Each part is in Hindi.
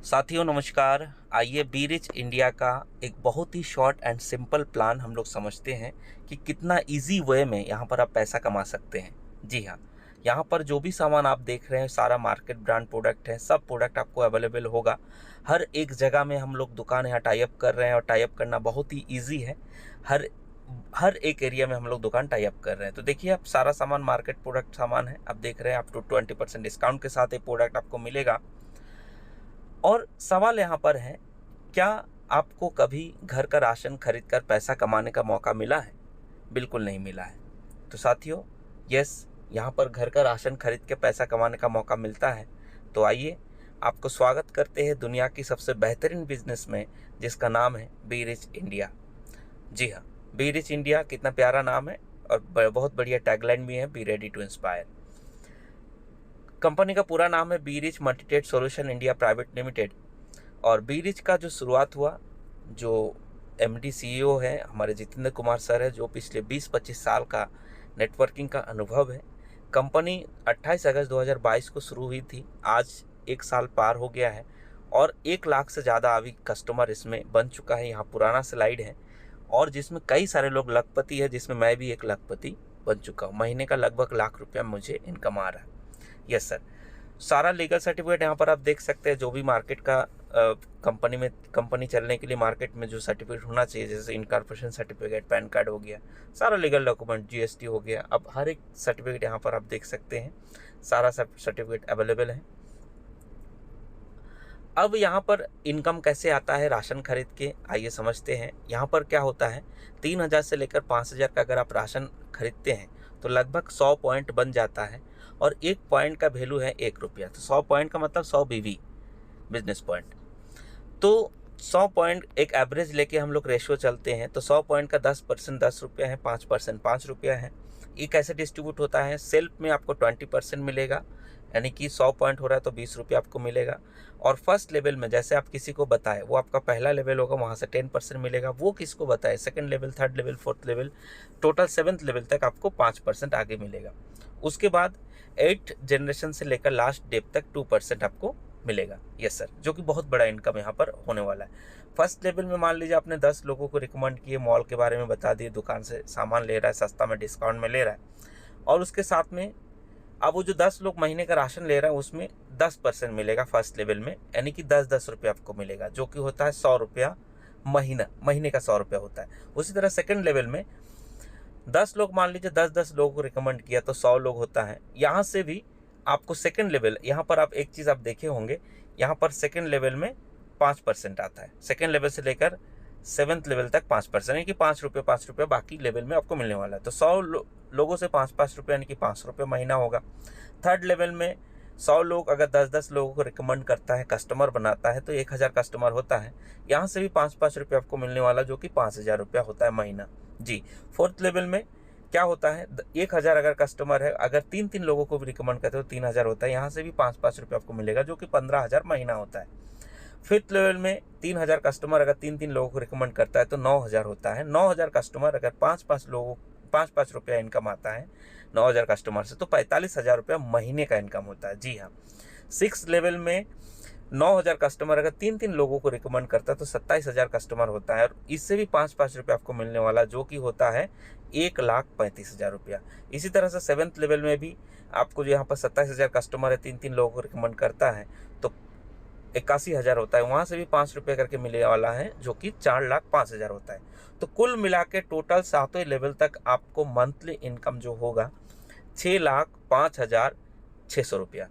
साथियों नमस्कार। आइए बी रिच इंडिया का एक बहुत ही शॉर्ट एंड सिंपल प्लान हम लोग समझते हैं कि कितना इजी वे में यहाँ पर आप पैसा कमा सकते हैं। जी हाँ, यहाँ पर जो भी सामान आप देख रहे हैं सारा मार्केट ब्रांड प्रोडक्ट है, सब प्रोडक्ट आपको अवेलेबल होगा। हर एक जगह में हम लोग दुकान यहाँ टाई अप कर रहे हैं और टाई अप करना बहुत ही ईजी है। हर हर एक एरिया में हम लोग दुकान टाई अप कर रहे हैं। तो देखिए, आप सारा सामान मार्केट प्रोडक्ट सामान है, आप देख रहे हैं। आप टू 20% डिस्काउंट के साथ ये प्रोडक्ट आपको मिलेगा। और सवाल यहाँ पर है, क्या आपको कभी घर का राशन खरीद कर पैसा कमाने का मौका मिला है? बिल्कुल नहीं मिला है। तो साथियों, यस, यहाँ पर घर का राशन खरीद के पैसा कमाने का मौका मिलता है। तो आइए आपको स्वागत करते हैं दुनिया की सबसे बेहतरीन बिजनेस में, जिसका नाम है बी रिच इंडिया। जी हाँ, बी रिच इंडिया कितना प्यारा नाम है और बहुत बढ़िया टैगलाइन भी है, be ready to inspire. Company का पूरा नाम है be rich multitrade solution India private limited. और बी रिच का जो शुरुआत हुआ, जो एमडी सीईओ है हमारे जितेंद्र कुमार सर है, जो पिछले 20-25 साल का नेटवर्किंग का अनुभव है। कंपनी 28 अगस्त 2022 को शुरू हुई थी। आज 1 साल पार हो गया है और 1 लाख से ज़्यादा अभी कस्टमर इसमें बन चुका है। यहाँ पुराना स्लाइड है और जिसमें कई सारे लोग लखपति है, जिसमें मैं भी एक लखपति बन चुका हूँ। महीने का लगभग लाख रुपया मुझे इनकम आ रहा है। Yes sir. सारा लीगल सर्टिफिकेट यहाँ पर आप देख सकते हैं। जो भी मार्केट का कंपनी चलने के लिए मार्केट में जो सर्टिफिकेट होना चाहिए, जैसे इनकॉर्पोरेशन सर्टिफिकेट, पैन कार्ड हो गया, सारा लीगल डॉक्यूमेंट, जीएसटी हो गया, अब हर एक सर्टिफिकेट यहाँ पर आप देख सकते हैं। सारा सर्टिफिकेट अवेलेबल है। अब यहाँ पर इनकम कैसे आता है राशन खरीद के, आइए समझते हैं। यहाँ पर क्या होता है, 3000 से लेकर 5000 का अगर आप राशन खरीदते हैं तो लगभग 100 पॉइंट बन जाता है और 1 पॉइंट का वैल्यू है 1 रुपया। तो 100 पॉइंट का मतलब 100 बीवी बिजनेस पॉइंट। तो 100 पॉइंट एक एवरेज लेके हम लोग रेशियो चलते हैं। तो 100 पॉइंट का 10% 10 रुपया है, 5% 5 रुपया है। ये कैसे डिस्ट्रीब्यूट होता है? सेल्फ में आपको 20% मिलेगा, यानी कि 100 पॉइंट हो रहा है तो 20 रुपये आपको मिलेगा। और फर्स्ट लेवल में जैसे आप किसी को बताएं, वो आपका पहला लेवल होगा, वहाँ से 10% मिलेगा। वो किसको बताए, second level, third level, fourth level, total 7th level तक आपको 5% आगे मिलेगा। उसके बाद 8 जनरेशन से लेकर लास्ट डेप तक 2% आपको मिलेगा। यस सर, जो कि बहुत बड़ा इनकम यहाँ पर होने वाला है। फर्स्ट लेवल में मान लीजिए आपने 10 लोगों को रिकमेंड किए, मॉल के बारे में बता दिए, दुकान से सामान ले रहा है, सस्ता में डिस्काउंट में ले रहा है, और उसके साथ में अब वो जो 10 लोग महीने का राशन ले रहा है उसमें 10% मिलेगा फर्स्ट लेवल में, यानी कि 10-10 रुपये आपको मिलेगा, जो कि होता है 100 रुपया महीने का 100 रुपया होता है। उसी तरह सेकंड लेवल में 10 लोग, मान लीजिए 10-10 लोगों को रिकमेंड किया तो 100 लोग होता है। यहाँ से भी आपको सेकंड लेवल, यहाँ पर आप एक चीज़ आप देखे होंगे, यहाँ पर सेकंड लेवल में 5% आता है। सेकंड लेवल से लेकर 7th लेवल तक 5%, यानी कि 5 रुपये बाकी लेवल में आपको मिलने वाला है। तो 100 लोगों से 5-5 रुपये, यानी कि 500 रुपये महीना होगा। थर्ड लेवल में 100 लोग अगर 10-10 लोगों को रिकमेंड करता है, कस्टमर बनाता है, तो 1000 कस्टमर होता है। यहाँ से भी 5-5 रुपये आपको मिलने वाला, जो कि 5000 रुपया होता है महीना। जी। फोर्थ लेवल में क्या होता है, 1000 अगर कस्टमर है, अगर 3-3 लोगों को भी रिकमेंड करते हो तो 3000 होता है। यहाँ से भी 5-5 रुपये आपको मिलेगा, जो कि 15000 महीना होता है। फिफ्थ लेवल में 3000 कस्टमर अगर 3-3 लोगों को रिकमेंड करता है तो 9000 होता है। 9000 कस्टमर अगर 5-5 रुपया इनकम आता है 9000 कस्टमर से, तो 45,000 रुपया महीने का इनकम होता है। जी हाँ। 6 लेवल में 9000 कस्टमर अगर 3-3 लोगों को रिकमेंड करता है तो 27,000 कस्टमर होता है, और इससे भी 5-5 रुपये आपको मिलने वाला, जो कि होता है 1,35,000 रुपया। इसी तरह से 7th लेवल में भी आपको जो यहाँ पर 27,000 कस्टमर है, 3-3 लोगों को रिकमेंड करता है तो 81,000 होता है। वहाँ से भी 5 रुपये करके मिलने वाला है, जो कि 4,05,000 होता है। तो कुल मिला के टोटल 7वें लेवल तक आपको मंथली इनकम जो होगा 6,05,600 रुपया।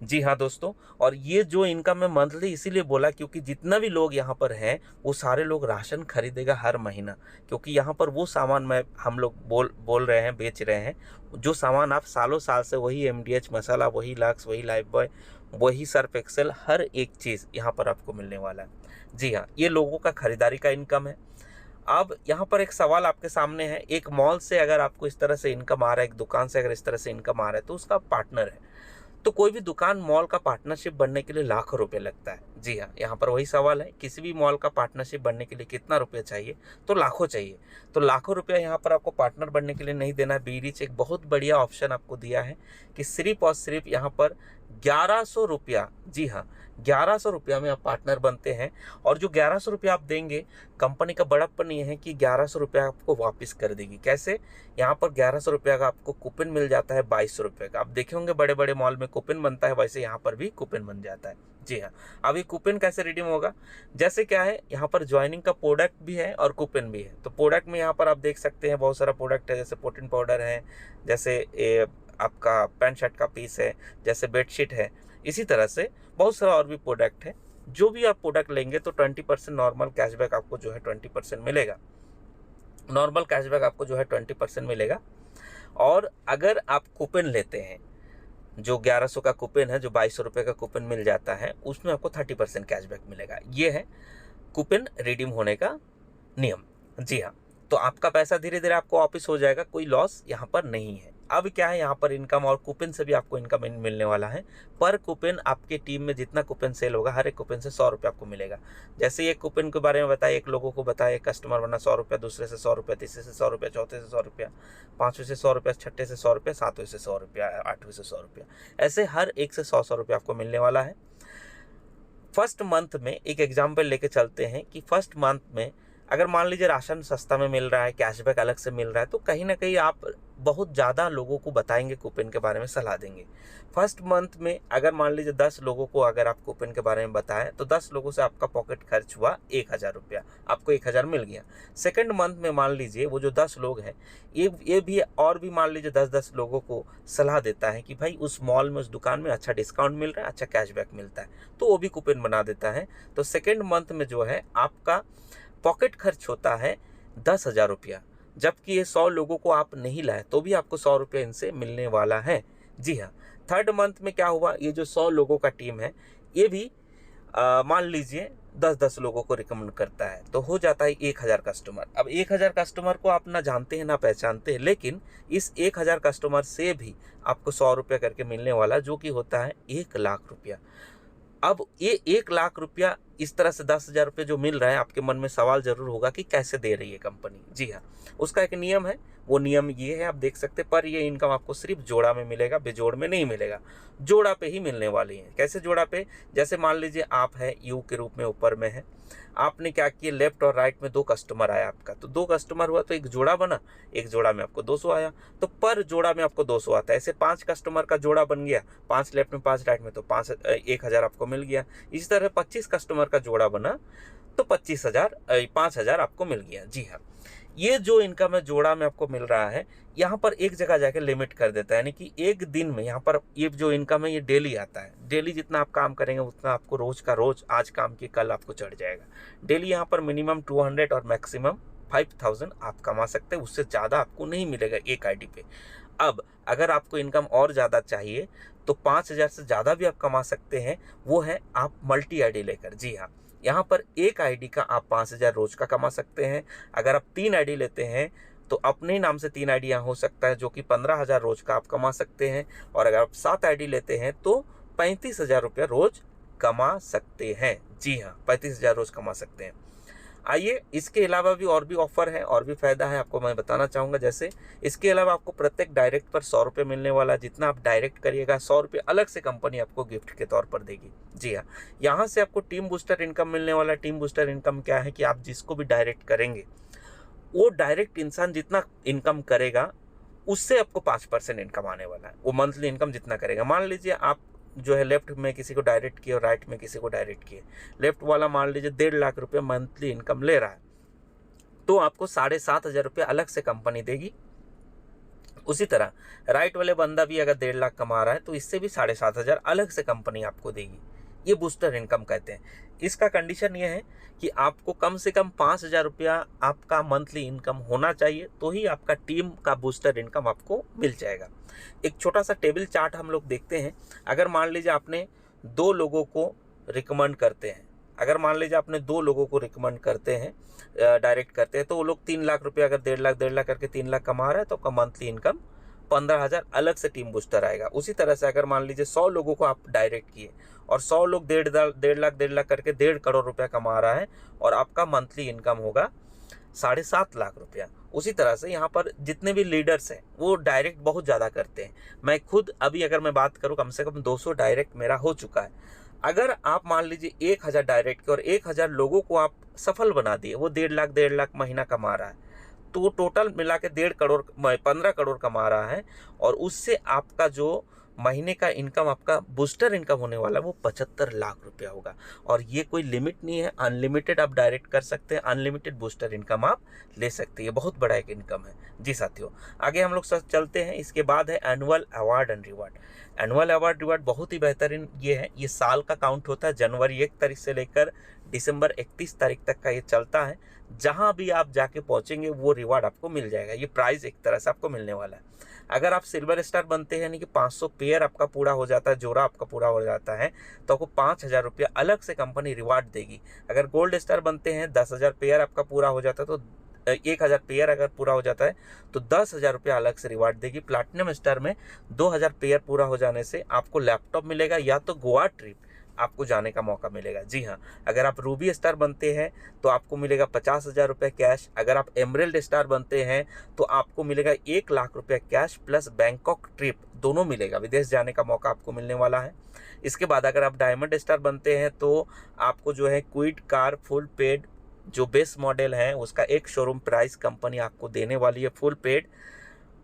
जी हाँ दोस्तों, और ये जो इनकम है मंथली इसीलिए बोला क्योंकि जितना भी लोग यहाँ पर हैं वो सारे लोग राशन खरीदेगा हर महीना, क्योंकि यहाँ पर वो सामान हम लोग बोल रहे हैं, बेच रहे हैं, जो सामान आप सालों साल से, वही एमडीएच मसाला, वही लक्स, वही लाइफबॉय, वही सर्फ एक्सेल, हर एक चीज़ यहाँ पर आपको मिलने वाला है। जी हाँ, ये लोगों का खरीदारी का इनकम है। अब यहाँ पर एक सवाल आपके सामने है, एक मॉल से अगर आपको इस तरह से इनकम आ रहा है, एक दुकान से अगर इस तरह से इनकम आ रहा है, तो उसका पार्टनर है। तो कोई भी दुकान मॉल का पार्टनरशिप बनने के लिए लाखों रुपए लगता है। जी हाँ, यहाँ पर वही सवाल है, किसी भी मॉल का पार्टनरशिप बनने के लिए कितना रुपया चाहिए? तो लाखों चाहिए। तो लाखों रुपया यहाँ पर आपको पार्टनर बनने के लिए नहीं देना है। बीरीच एक बहुत बढ़िया ऑप्शन आपको दिया है कि सिर्फ और सिर्फ यहाँ पर 1100 रुपया, जी हाँ, 1100 रुपया में आप पार्टनर बनते हैं। और जो 1100 रुपया आप देंगे, कंपनी का बड़प्पन ये है कि 1100 रुपया आपको वापस कर देगी। कैसे? यहाँ पर 1100 रुपया का आपको कूपन मिल जाता है 2200 रुपये का। आप देखे होंगे बड़े बड़े मॉल में कूपन बनता है, वैसे यहाँ पर भी कूपन बन जाता है। जी हाँ, अब ये कूपन कैसे रिडीम होगा? जैसे क्या है, यहाँ पर ज्वाइनिंग का प्रोडक्ट भी है और कूपन भी है। तो प्रोडक्ट में यहाँ पर आप देख सकते हैं बहुत सारा प्रोडक्ट है, जैसे प्रोटीन पाउडर है, जैसे आपका पैंट शर्ट का पीस है, जैसे बेडशीट है। इसी तरह से बहुत सारा और भी प्रोडक्ट है। जो भी आप प्रोडक्ट लेंगे तो 20% नॉर्मल कैशबैक आपको जो है 20% मिलेगा। नॉर्मल कैशबैक आपको जो है 20% मिलेगा। और अगर आप कूपन लेते हैं, जो 1100 का कूपन है, जो 2200 रुपये का कूपन मिल जाता है, उसमें आपको 30% कैशबैक मिलेगा। ये है कूपन रिडीम होने का नियम। जी हाँ, तो आपका पैसा धीरे धीरे आपको वापस हो जाएगा, कोई लॉस यहाँ पर नहीं है। अब क्या है, यहाँ पर इनकम और कूपन से भी आपको इनकम मिलने वाला है। पर कूपन आपके टीम में जितना कूपन सेल होगा, हर एक कूपन से 100 रुपये आपको मिलेगा। जैसे एक कूपन के बारे में बताया, एक लोगों को बताया, एक कस्टमर बना 100 रुपया, दूसरे से 100 रुपया, तीसरे से 100 रुपया, चौथे से 100 रुपया, पाँचवें से 100 रुपया, छठे से 100 रुपया, सातवें से 100 रुपया, आठवें से 100 रुपया, ऐसे हर एक से 100 रुपया आपको मिलने वाला है। फर्स्ट मंथ में एक एग्जाम्पल लेके चलते हैं कि फर्स्ट मंथ में अगर मान लीजिए राशन सस्ता में मिल रहा है, कैशबैक अलग से मिल रहा है, तो कहीं ना कहीं आप बहुत ज़्यादा लोगों को बताएंगे, कूपन के बारे में सलाह देंगे। फर्स्ट मंथ में अगर मान लीजिए 10 लोगों को अगर आप कूपन के बारे में बताएं, तो 10 लोगों से आपका पॉकेट खर्च हुआ 1000 रुपया, आपको 1000 मिल गया। सेकंड मंथ में मान लीजिए वो जो 10 लोग हैं, ये भी और भी मान लीजिए 10-10 लोगों को सलाह देता है कि भाई उस मॉल में, उस दुकान में अच्छा डिस्काउंट मिल रहा है, अच्छा कैशबैक मिलता है, तो वो भी कूपन बना देता है। तो सेकेंड मंथ में जो है आपका पॉकेट खर्च होता है 10,000 रुपया, जबकि ये 100 लोगों को आप नहीं लाए तो भी आपको 100 रुपये इनसे मिलने वाला है। जी हाँ, थर्ड मंथ में क्या हुआ, ये जो 100 लोगों का टीम है, ये भी मान लीजिए 10-10 लोगों को रिकमेंड करता है, तो हो जाता है 1000 कस्टमर। अब 1000 कस्टमर को आप ना जानते हैं ना पहचानते हैं, लेकिन इस 1000 कस्टमर से भी आपको 100 रुपया करके मिलने वाला, जो कि होता है 1 लाख रुपया। अब ये 1 लाख रुपया इस तरह से 10,000 रुपये जो मिल रहा है, आपके मन में सवाल जरूर होगा कि कैसे दे रही है कंपनी। जी हाँ, उसका एक नियम है, वो नियम ये है, आप देख सकते हैं। पर ये इनकम आपको सिर्फ जोड़ा में मिलेगा, बेजोड़ में नहीं मिलेगा, जोड़ा पे ही मिलने वाली है। कैसे जोड़ा पे? जैसे मान लीजिए आप है यू के रूप में ऊपर में है, आपने क्या किया, लेफ्ट और राइट में 2 कस्टमर आया आपका, तो 2 कस्टमर हुआ तो एक जोड़ा बना, एक जोड़ा में आपको 200 आया, तो पर जोड़ा में आपको 200 आता है। ऐसे 5 कस्टमर का जोड़ा बन गया, 5 लेफ्ट में 5 राइट में, तो 1000 आपको मिल गया। इसी तरह 25 कस्टमर का जोड़ा बना तो 5000 आपको मिल गया। जी हाँ, ये जो इनकम है जोड़ा में आपको मिल रहा है, यहाँ पर एक जगह जाके लिमिट कर देता है, यानी कि एक दिन में यहाँ पर ये जो इनकम है ये डेली आता है। डेली जितना आप काम करेंगे उतना आपको रोज का रोज, आज काम की कल आपको चढ़ जाएगा। डेली यहाँ पर मिनिमम 200 और मैक्सिमम 5000 आप कमा सकते हैं, उससे ज़्यादा आपको नहीं मिलेगा एक आईडी पे। अब अगर आपको इनकम और ज़्यादा चाहिए तो 5000 से ज़्यादा भी आप कमा सकते हैं, वो है आप मल्टी आईडी लेकर। जी हाँ, यहाँ पर एक आईडी का आप 5000 रोज का कमा सकते हैं। अगर आप 3 आईडी लेते हैं तो अपने नाम से 3 आईडी यहाँ हो सकता है, जो कि 15,000 रोज का आप कमा सकते हैं। और अगर आप 7 आईडी लेते हैं तो 35,000 रुपया रोज कमा सकते हैं। जी हाँ, 35,000 रोज कमा सकते हैं। आइए, इसके अलावा भी और भी ऑफर है और भी फ़ायदा है, आपको मैं बताना चाहूँगा। जैसे इसके अलावा आपको प्रत्येक डायरेक्ट पर 100 रुपये मिलने वाला है। जितना आप डायरेक्ट करिएगा 100 रुपये अलग से कंपनी आपको गिफ्ट के तौर पर देगी। जी हाँ, यहाँ से आपको टीम बूस्टर इनकम मिलने वाला है। टीम बूस्टर इनकम क्या है कि आप जिसको भी डायरेक्ट करेंगे, वो डायरेक्ट इंसान जितना इनकम करेगा उससे आपको 5% इनकम आने वाला है। वो मंथली इनकम जितना करेगा, मान लीजिए आप जो है लेफ्ट में किसी को डायरेक्ट किए और राइट में किसी को डायरेक्ट किए, लेफ्ट वाला मान लीजिए 1.5 लाख रुपये मंथली इनकम ले रहा है, तो आपको 7,500 रुपये अलग से कंपनी देगी। उसी तरह राइट वाले बंदा भी अगर 1.5 लाख कमा रहा है तो इससे भी 7,500 अलग से कंपनी आपको देगी। ये बूस्टर इनकम कहते हैं। इसका कंडीशन ये है कि आपको कम से कम 5,000 रुपया आपका मंथली इनकम होना चाहिए, तो ही आपका टीम का बूस्टर इनकम आपको मिल जाएगा। एक छोटा सा टेबल चार्ट हम लोग देखते हैं। अगर मान लीजिए आपने 2 लोगों को रिकमेंड करते हैं, अगर मान लीजिए आपने 2 लोगों को रिकमेंड करते हैं, डायरेक्ट करते हैं, तो वो लोग 3 लाख रुपया, अगर 1.5 लाख करके 3 लाख कमा रहा है, तो आपका मंथली इनकम 15,000 अलग से टीम बूस्टर आएगा। उसी तरह से अगर मान लीजिए 100 लोगों को आप डायरेक्ट किए और 100 लोग 1.5 लाख करके 1.5 करोड़ रुपया कमा रहा है और आपका मंथली इनकम होगा 7.5 लाख रुपया। उसी तरह से यहाँ पर जितने भी लीडर्स हैं वो डायरेक्ट बहुत ज़्यादा करते हैं। मैं खुद अभी अगर मैं बात करूँ कम से कम 200 डायरेक्ट मेरा हो चुका है। अगर आप मान लीजिए 1000 डायरेक्ट के और 1000 लोगों को आप सफल बना दिए, वो 1.5 लाख महीना कमा रहा है, तो वो टोटल मिला के 1.5 करोड़ 15 करोड़ कमा रहा है और उससे आपका जो महीने का इनकम आपका बूस्टर इनकम होने वाला है वो 75 लाख रुपया होगा। और ये कोई लिमिट नहीं है, अनलिमिटेड आप डायरेक्ट कर सकते हैं, अनलिमिटेड बूस्टर इनकम आप ले सकते हैं। ये बहुत बड़ा एक इनकम है जी साथियों। आगे हम लोग चलते हैं। इसके बाद है annual award and reward. Annual award reward बहुत ही बेहतरीन ये है। ये साल का काउंट होता है, जनवरी 1 तारीख से लेकर दिसंबर 31 तारीख तक का ये चलता है। जहां भी आप जाके पहुंचेंगे वो रिवार्ड आपको मिल जाएगा। ये प्राइज एक तरह से आपको मिलने वाला है। अगर आप सिल्वर स्टार बनते हैं, यानी कि 500 पेयर आपका पूरा हो जाता है, जोड़ा आपका पूरा हो जाता है, तो आपको 5,000 रुपया अलग से कंपनी रिवार्ड देगी। अगर गोल्ड स्टार बनते हैं, 10,000 पेयर आपका पूरा हो जाता है, तो 1,000 पेयर अगर पूरा हो जाता है तो 10,000 रुपया अलग से रिवार्ड देगी। प्लैटिनम स्टार में 2,000 पेयर पूरा हो जाने से आपको लैपटॉप मिलेगा या तो गोवा ट्रिप आपको जाने का मौका मिलेगा। जी हाँ, अगर आप रूबी स्टार बनते हैं तो आपको मिलेगा 50,000 रुपये कैश। अगर आप एमरल्ड स्टार बनते हैं तो आपको मिलेगा 1 लाख रुपया कैश प्लस बैंकॉक ट्रिप दोनों मिलेगा, विदेश जाने का मौका आपको मिलने वाला है। इसके बाद अगर आप डायमंड स्टार बनते हैं तो आपको जो है क्विड कार फुल पेड जो बेस मॉडल है उसका एक शोरूम प्राइस कंपनी आपको देने वाली है फुल पेड।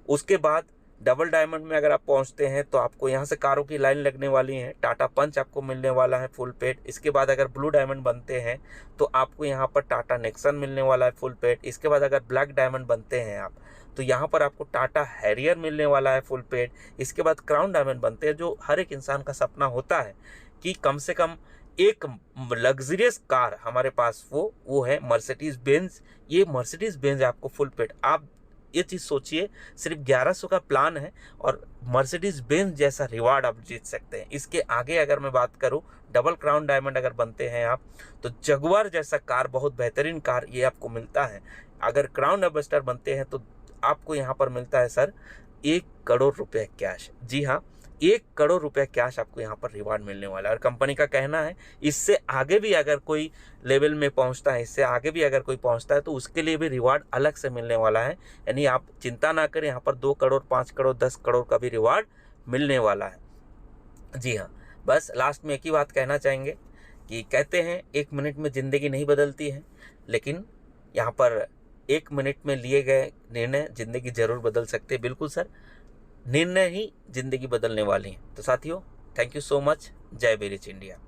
उसके बाद डबल डायमंड में अगर आप पहुंचते हैं तो आपको यहाँ से कारों की लाइन लगने वाली है, टाटा पंच आपको मिलने वाला है फुल पेड। इसके बाद अगर ब्लू डायमंड बनते हैं तो आपको यहाँ पर टाटा नेक्सन मिलने वाला है फुल पेड। इसके बाद अगर ब्लैक डायमंड बनते हैं आप तो यहाँ पर आपको टाटा हैरियर मिलने वाला है फुल पेड। इसके बाद क्राउन डायमंड बनते हैं, जो हर एक इंसान का सपना होता है कि कम से कम एक लग्जरियस कार हमारे पास वो है मर्सिडीज बेंज। ये मर्सिडीज बेंज आपको फुल पेड, आप ये चीज़ सोचिए, सिर्फ 1100 का प्लान है और मर्सिडीज बेंज जैसा रिवार्ड आप जीत सकते हैं। इसके आगे अगर मैं बात करूं, डबल क्राउन डायमंड अगर बनते हैं आप तो जगुआर जैसा कार, बहुत बेहतरीन कार ये आपको मिलता है। अगर क्राउन एम्बेसडर बनते हैं तो आपको यहाँ पर मिलता है सर 1 करोड़ रुपये कैश। जी हाँ, 1 करोड़ रुपये कैश आपको यहाँ पर रिवार्ड मिलने वाला है। और कंपनी का कहना है इससे आगे भी अगर कोई लेवल में पहुँचता है, इससे आगे भी अगर कोई पहुँचता है तो उसके लिए भी रिवार्ड अलग से मिलने वाला है। यानी आप चिंता ना करें, यहाँ पर 2 करोड़ 5 करोड़ 10 करोड़ का भी रिवार्ड मिलने वाला है। जी हाँ, बस लास्ट में एक ही बात कहना चाहेंगे कि कहते हैं 1 मिनट में ज़िंदगी नहीं बदलती है, लेकिन यहाँ पर 1 मिनट में लिए गए निर्णय ज़िंदगी ज़रूर बदल सकते हैं। बिल्कुल सर, निर्णय ही जिंदगी बदलने वाली हैं। तो साथियों, थैंक यू सो मच। जय बेरिच इंडिया।